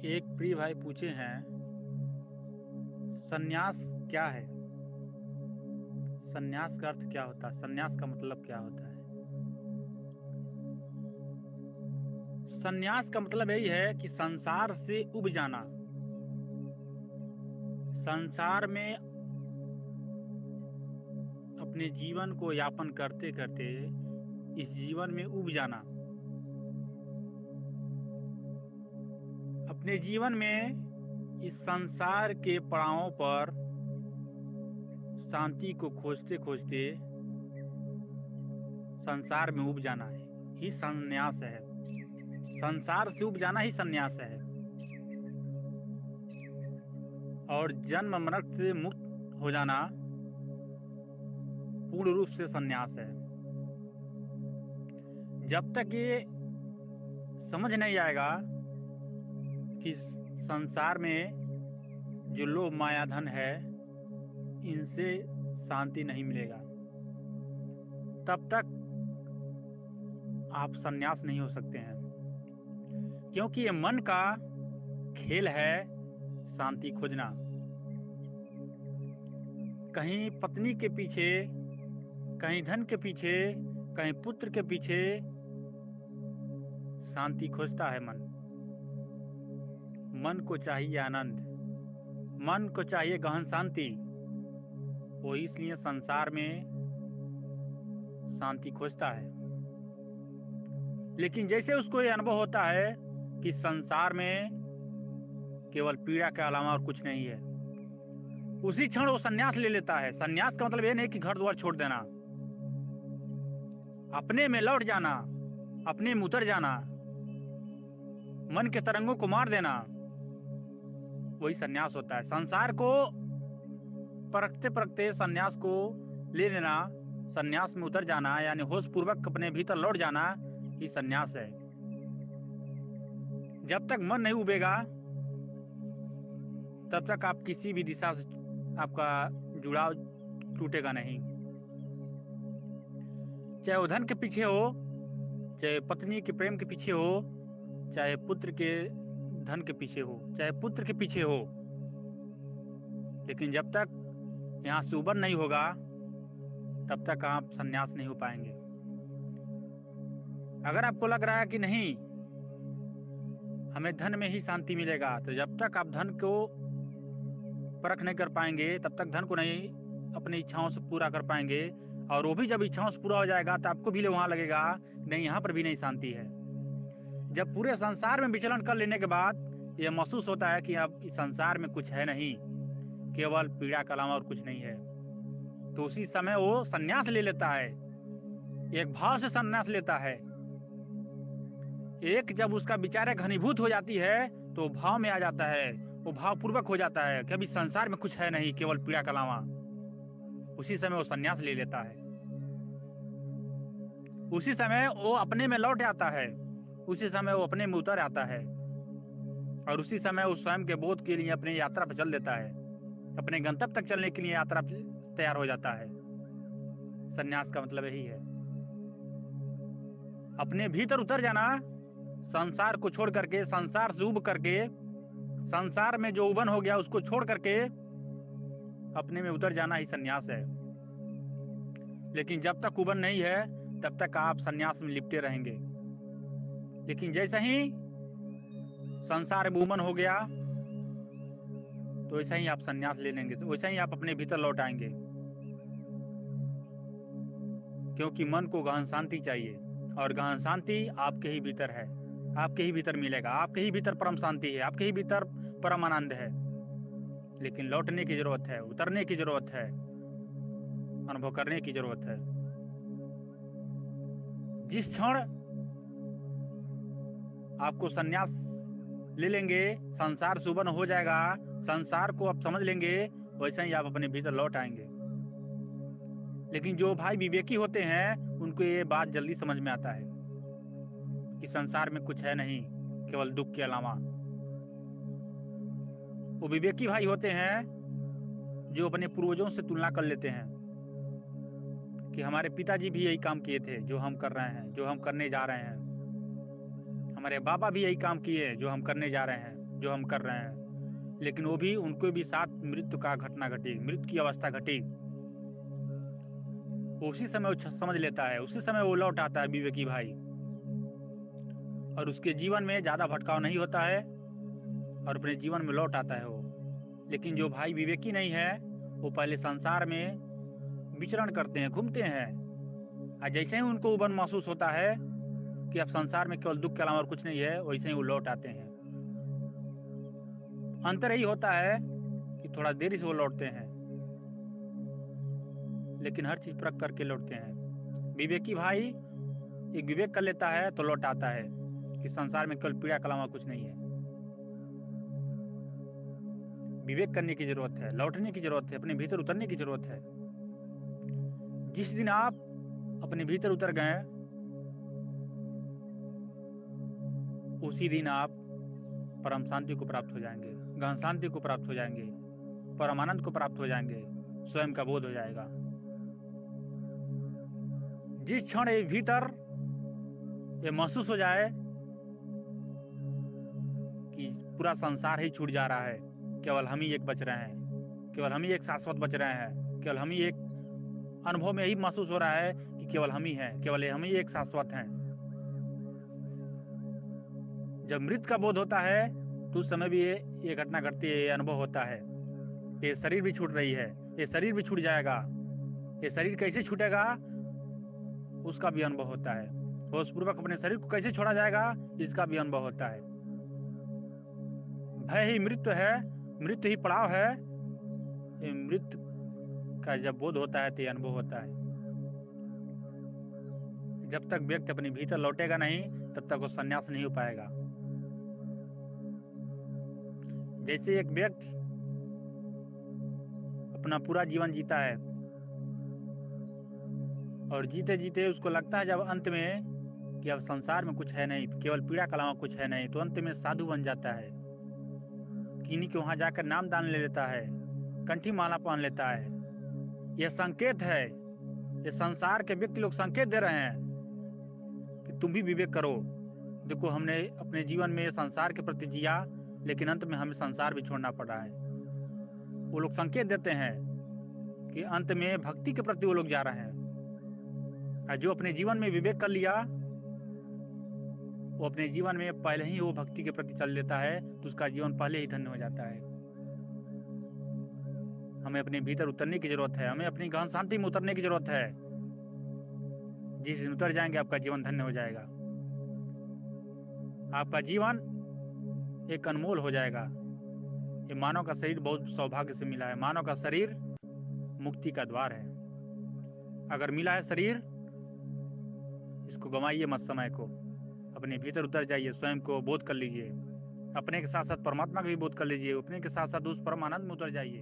एक प्रिय भाई पूछे हैं, सन्यास क्या है? सन्यास का अर्थ क्या होता है? सन्यास का मतलब क्या होता है? सन्यास का मतलब यही है कि संसार से उब जाना। संसार में अपने जीवन को यापन करते करते इस जीवन में उब जाना। अपने जीवन में इस संसार के पड़ावों पर शांति को खोजते खोजते संसार में उब जाना ही सन्यास है। संसार से उब जाना ही सन्यास है। और जन्म मृत्यु से मुक्त हो जाना पूर्ण रूप से सन्यास है। जब तक ये समझ नहीं आएगा कि संसार में जो लोभ माया धन है, इनसे शांति नहीं मिलेगा, तब तक आप सन्यास नहीं हो सकते हैं। क्योंकि ये मन का खेल है, शांति खोजना। कहीं पत्नी के पीछे, कहीं धन के पीछे, कहीं पुत्र के पीछे शांति खोजता है मन। मन को चाहिए आनंद, मन को चाहिए गहन शांति। वो इसलिए संसार में शांति खोजता है। लेकिन जैसे उसको ये अनुभव होता है कि संसार में केवल पीड़ा के अलावा और कुछ नहीं है, उसी क्षण वो सन्यास ले लेता है। सन्यास का मतलब ये नहीं कि घर द्वार छोड़ देना, अपने में लौट जाना, अपने में उतर जाना, मन के तरंगों को मार देना, वही सन्यास होता है। संसार को परखते परखते सन्यास को ले लेना, सन्यास में उतर जाना, यानी होश पूर्वक अपने भीतर लौट जाना, ही सन्यास है। जब तक मन नहीं उबेगा तब तक आप किसी भी दिशा से आपका जुड़ाव टूटेगा नहीं। चाहे वो धन के पीछे हो, चाहे पत्नी के प्रेम के पीछे हो, चाहे पुत्र के धन के पीछे हो, चाहे पुत्र के पीछे हो, लेकिन जब तक यहाँ से उबर नहीं होगा तब तक आप सन्यास नहीं हो पाएंगे। अगर आपको लग रहा है कि नहीं, हमें धन में ही शांति मिलेगा, तो जब तक आप धन को परख नहीं कर पाएंगे तब तक धन को नहीं अपनी इच्छाओं से पूरा कर पाएंगे। और वो भी जब इच्छाओं से पूरा हो जाएगा तो आपको भी वहां लगेगा नहीं, यहाँ पर भी नहीं शांति है। जब पूरे संसार में विचलन कर लेने के बाद यह महसूस होता है कि अब इस संसार में कुछ है नहीं, केवल पीड़ा के अलावा और कुछ नहीं है, तो उसी समय वो सन्यास ले लेता है। एक भाव से सन्यास लेता है। एक जब उसका विचार घनीभूत हो जाती है तो भाव में आ जाता है, वो भाव पूर्वक हो जाता है कि अभी संसार में कुछ है नहीं, केवल पीड़ा के अलावा। उसी समय वो सन्यास ले लेता है। उसी समय वो अपने में लौट आता है, उसी समय वो अपने में उतर आता है, और उसी समय वो स्वयं के बोध के लिए अपनी यात्रा पर चल देता है। अपने गंतव्य तक चलने के लिए यात्रा तैयार हो जाता है। सन्यास का मतलब यही है, अपने भीतर उतर जाना, संसार को छोड़ करके, संसार से उब करके, संसार में जो उबन हो गया उसको छोड़ करके अपने में उतर जाना ही सन्यास है। लेकिन जब तक उबन नहीं है तब तक आप सन्यास में लिपटे रहेंगे। लेकिन जैसे ही संसार में उबन हो गया तो वैसे ही आप सन्यास ले लेंगे, तो वैसे ही आप अपने भीतर लौट आएंगे। क्योंकि मन को गहन शांति चाहिए, और गहन शांति आपके ही भीतर है, आपके ही भीतर मिलेगा। आपके ही भीतर परम शांति है, आपके ही भीतर परम आनंद है। लेकिन लौटने की जरूरत है, उतरने की जरूरत है, अनुभव करने की जरूरत है। जिस क्षण आपको सन्यास ले लेंगे, संसार से उबन हो जाएगा, संसार को आप समझ लेंगे, वैसे ही आप अपने भीतर लौट आएंगे। लेकिन जो भाई विवेकी होते हैं उनको ये बात जल्दी समझ में आता है कि संसार में कुछ है नहीं, केवल दुख के अलावा। वो विवेकी भाई होते हैं जो अपने पूर्वजों से तुलना कर लेते हैं कि हमारे पिताजी भी यही काम किए थे जो हम कर रहे हैं, जो हम करने जा रहे हैं। हमारे बाबा भी यही काम किए जो हम करने जा रहे हैं, जो हम कर रहे हैं, लेकिन वो भी उनको भी साथ मृत्यु का घटना घटी, मृत्यु की अवस्था घटी। उसी समय वो समझ लेता है, उसी समय वो लौट आता है विवेकी भाई, और उसके जीवन में ज्यादा भटकाव नहीं होता है और अपने जीवन में लौट आता है वो। लेकिन जो भाई विवेकी नहीं है, वो पहले संसार में विचरण करते हैं, घूमते हैं, और जैसे ही उनको उबन महसूस होता है कि अब संसार में केवल दुख के अलावा और कुछ नहीं है, वैसे ही वो लौट आते हैं। अंतर यही होता है कि थोड़ा देरी से वो लौटते हैं, लेकिन हर चीज परख करके लौटते हैं। विवेकी भाई एक विवेक कर लेता है तो लौट आता है कि संसार में केवल पीड़ा के अलावा कुछ नहीं है। विवेक करने की जरूरत है, लौटने की जरूरत है, अपने भीतर उतरने की जरूरत है। जिस दिन आप अपने भीतर उतर गए, उसी दिन आप परम शांति को प्राप्त हो जाएंगे, गहन शांति को प्राप्त हो जाएंगे, परम आनंद को प्राप्त हो जाएंगे, स्वयं का बोध हो जाएगा। जिस क्षण ये भीतर ये महसूस हो जाए कि पूरा संसार ही छूट जा रहा है, केवल हम ही एक बच रहे हैं, केवल हम ही एक शाश्वत बच रहे हैं, केवल हम ही एक अनुभव में यही महसूस हो रहा है कि केवल हम ही हैं, केवल हम ही एक शाश्वत हैं। जब मृत्यु का बोध होता है तो उस समय भी ये घटना घटती है, ये अनुभव होता है, ये शरीर भी छूट रही है, ये शरीर भी छूट जाएगा। ये शरीर कैसे छूटेगा उसका भी अनुभव होता है। होशपूर्वक अपने शरीर को कैसे छोड़ा जाएगा इसका भी अनुभव होता है। भय ही मृत्यु है, मृत्यु ही पड़ाव है। ये मृत्यु का जब बोध होता है तो ये अनुभव होता है। जब तक व्यक्ति अपने भीतर लौटेगा नहीं तब तक वो संन्यास नहीं हो पाएगा। जैसे एक व्यक्ति अपना पूरा जीवन जीता है और जीते जीते उसको लगता है जब अंत में कि अब संसार में कुछ है नहीं, केवल पीड़ा के अलावा कुछ है नहीं, तो अंत में साधु बन जाता है, किन्हीं के वहां जाकर नाम दान ले लेता है, कंठी माला पहन लेता है। यह संकेत है, ये संसार के व्यक्ति लोग संकेत दे रहे हैं कि तुम भी विवेक करो। देखो हमने अपने जीवन में संसार के प्रति जिया, लेकिन अंत में हमें संसार भी छोड़ना पड़ रहा है। वो लोग संकेत देते हैं कि अंत में भक्ति के प्रति वो लोग जा रहे हैं। जो अपने जीवन में विवेक कर लिया वो अपने जीवन में पहले ही वो भक्ति के प्रति चल लेता है, तो उसका जीवन पहले ही धन्य हो जाता है। हमें अपने भीतर उतरने की जरूरत है, हमें अपनी गहन शांति में उतरने की जरूरत है। जिस दिन उतर जाएंगे आपका जीवन धन्य हो जाएगा, आपका जीवन एक अनमोल हो जाएगा। ये मानव का शरीर बहुत सौभाग्य से मिला है। मानव का शरीर मुक्ति का द्वार है। अगर मिला है शरीर, इसको गंवाइए मत समय को। अपने भीतर उतर जाइए, स्वयं को बोध कर लीजिए, अपने के साथ साथ परमात्मा का भी बोध कर लीजिए, अपने के साथ साथ उस परम आनंद में उतर जाइए।